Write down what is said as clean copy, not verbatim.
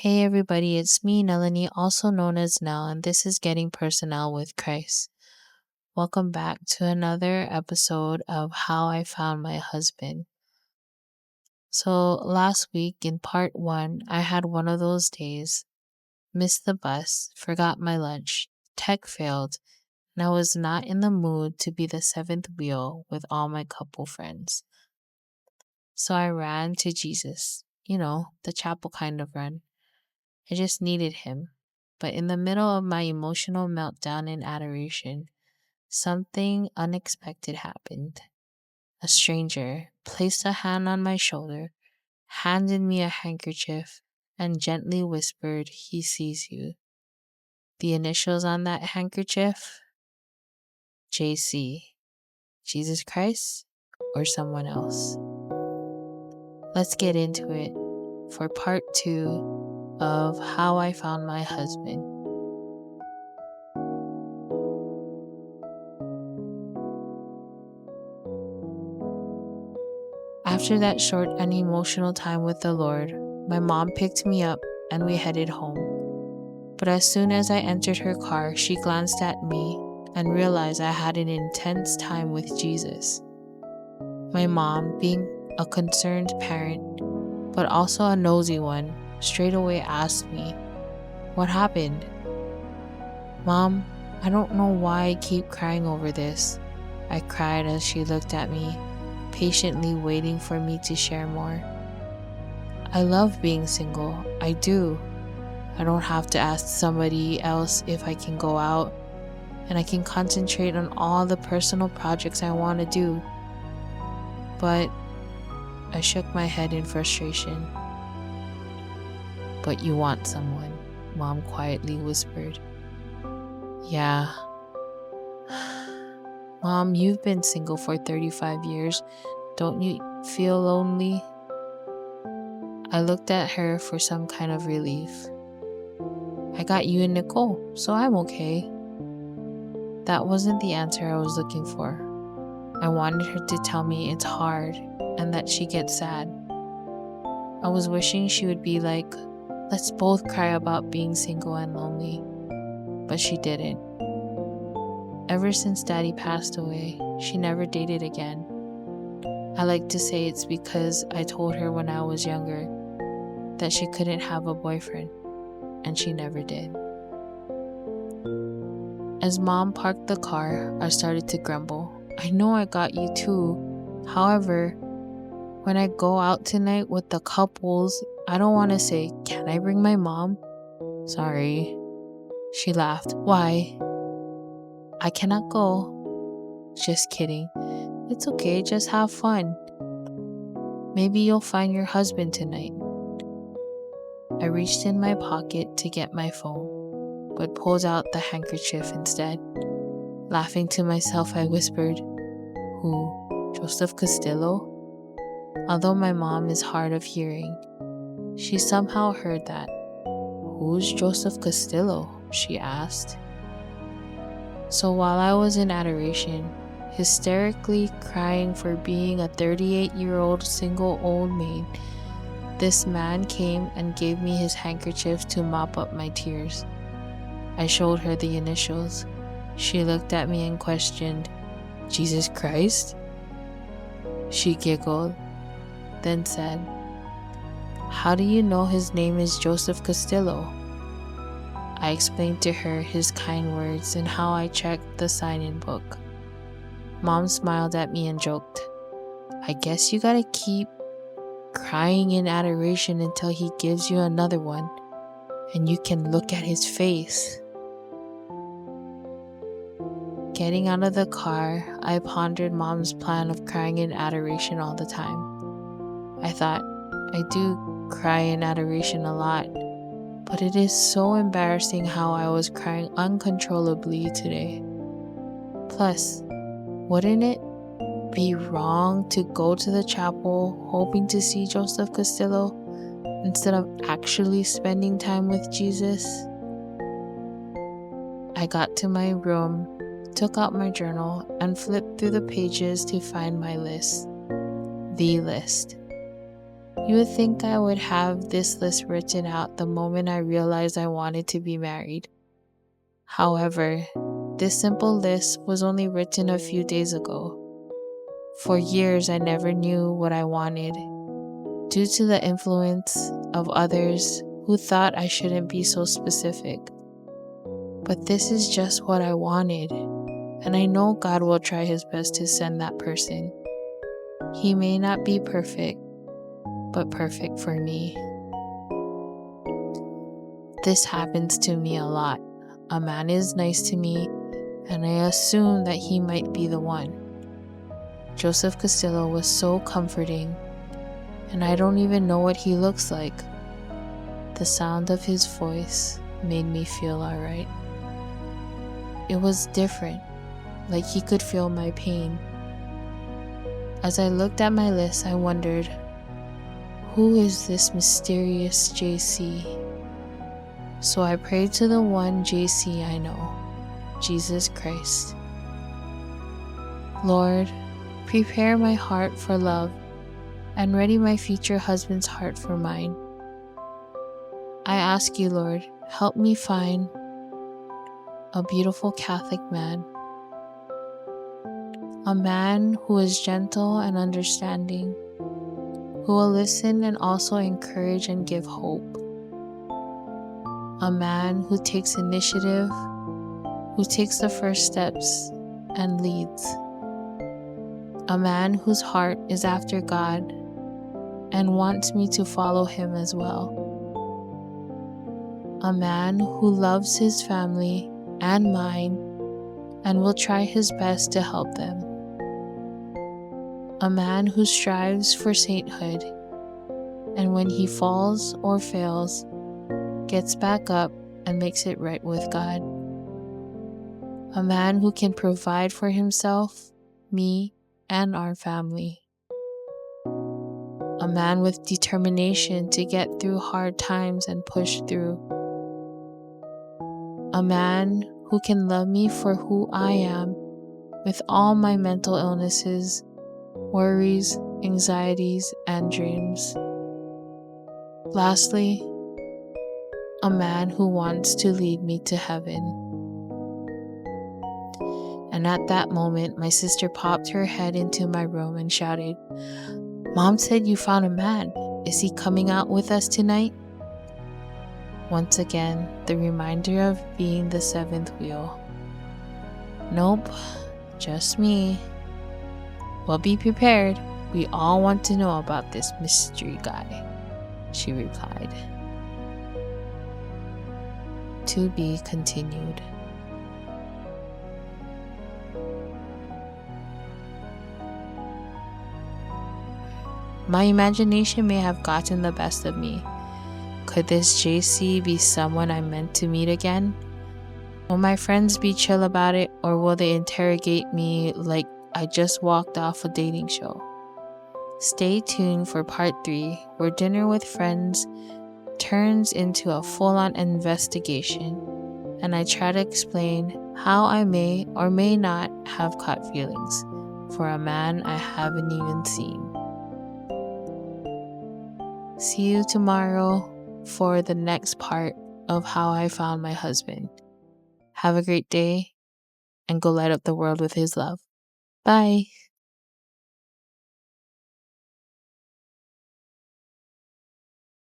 Hey everybody, it's me, Nelanie, also known as Nell, and this is Getting Personnel with Christ. Welcome back to another episode of How I Found My Husband. So, last week in part one, I had one of those days, missed the bus, forgot my lunch, tech failed, and I was not in the mood to be the seventh wheel with all my couple friends. So, I ran to Jesus, the chapel kind of run. I just needed him. But in the middle of my emotional meltdown in adoration, something unexpected happened. A stranger placed a hand on my shoulder, handed me a handkerchief, and gently whispered, "He sees you." The initials on that handkerchief? JC. Jesus Christ or someone else? Let's get into it for part two of How I Found My Husband. After that short and emotional time with the Lord, my mom picked me up and we headed home. But as soon as I entered her car, she glanced at me and realized I had an intense time with Jesus. My mom, being a concerned parent, but also a nosy one, straight away asked me, "What happened?" "Mom, I don't know why I keep crying over this," I cried as she looked at me, patiently waiting for me to share more. "I love being single, I do. I don't have to ask somebody else if I can go out, and I can concentrate on all the personal projects I want to do." But I shook my head in frustration. "But you want someone," Mom quietly whispered. "Yeah." "Mom, you've been single for 35 years. Don't you feel lonely?" I looked at her for some kind of relief. "I got you and Nicole, so I'm okay." That wasn't the answer I was looking for. I wanted her to tell me it's hard and that she gets sad. I was wishing she would be like, "Let's both cry about being single and lonely." But she didn't. Ever since Daddy passed away, she never dated again. I like to say it's because I told her when I was younger that she couldn't have a boyfriend, and she never did. As Mom parked the car, I started to grumble. "I know I got you too. However, when I go out tonight with the couples, I don't want to say, 'Can I bring my mom?' Sorry." She laughed. "Why?" "I cannot go." "Just kidding. It's okay, just have fun. Maybe you'll find your husband tonight." I reached in my pocket to get my phone, but pulled out the handkerchief instead. Laughing to myself, I whispered, "Who? Joseph Castillo?" Although my mom is hard of hearing, she somehow heard that. "Who's Joseph Castillo?" she asked. So while I was in adoration, hysterically crying for being a 38-year-old single old maid, this man came and gave me his handkerchief to mop up my tears. I showed her the initials. She looked at me and questioned, "Jesus Christ?" She giggled, then said, "How do you know his name is Joseph Castillo?" I explained to her his kind words and how I checked the sign-in book. Mom smiled at me and joked, "I guess you gotta keep crying in adoration until he gives you another one, and you can look at his face." Getting out of the car, I pondered Mom's plan of crying in adoration all the time. I thought, I do cry in adoration a lot, but it is so embarrassing how I was crying uncontrollably today. Plus, wouldn't it be wrong to go to the chapel hoping to see Joseph Castillo instead of actually spending time with Jesus? I got to my room, took out my journal, and flipped through the pages to find my list. The list. You would think I would have this list written out the moment I realized I wanted to be married. However, this simple list was only written a few days ago. For years, I never knew what I wanted due to the influence of others who thought I shouldn't be so specific. But this is just what I wanted, and I know God will try His best to send that person. He may not be perfect, but perfect for me. This happens to me a lot. A man is nice to me, and I assume that he might be the one. Joseph Castillo was so comforting, and I don't even know what he looks like. The sound of his voice made me feel alright. It was different, like he could feel my pain. As I looked at my list, I wondered, who is this mysterious JC? So I prayed to the one JC I know, Jesus Christ. Lord, prepare my heart for love and ready my future husband's heart for mine. I ask you, Lord, help me find a beautiful Catholic man, a man who is gentle and understanding, who will listen and also encourage and give hope, a man who takes initiative, who takes the first steps and leads, a man whose heart is after God and wants me to follow Him as well, a man who loves his family and mine and will try his best to help them, a man who strives for sainthood and when he falls or fails, gets back up and makes it right with God, a man who can provide for himself, me, and our family, a man with determination to get through hard times and push through, a man who can love me for who I am with all my mental illnesses, worries, anxieties, and dreams. Lastly, a man who wants to lead me to heaven. And at that moment, my sister popped her head into my room and shouted, "Mom said you found a man. Is he coming out with us tonight?" Once again, the reminder of being the seventh wheel. "Nope, just me." "Well, be prepared. We all want to know about this mystery guy," she replied. To be continued. My imagination may have gotten the best of me. Could this JC be someone I'm meant to meet again? Will my friends be chill about it, or will they interrogate me like I just walked off a dating show? Stay tuned for part 3, where dinner with friends turns into a full-on investigation, and I try to explain how I may or may not have caught feelings for a man I haven't even seen. See you tomorrow for the next part of how I found my husband. Have a great day and go light up the world with his love. Bye.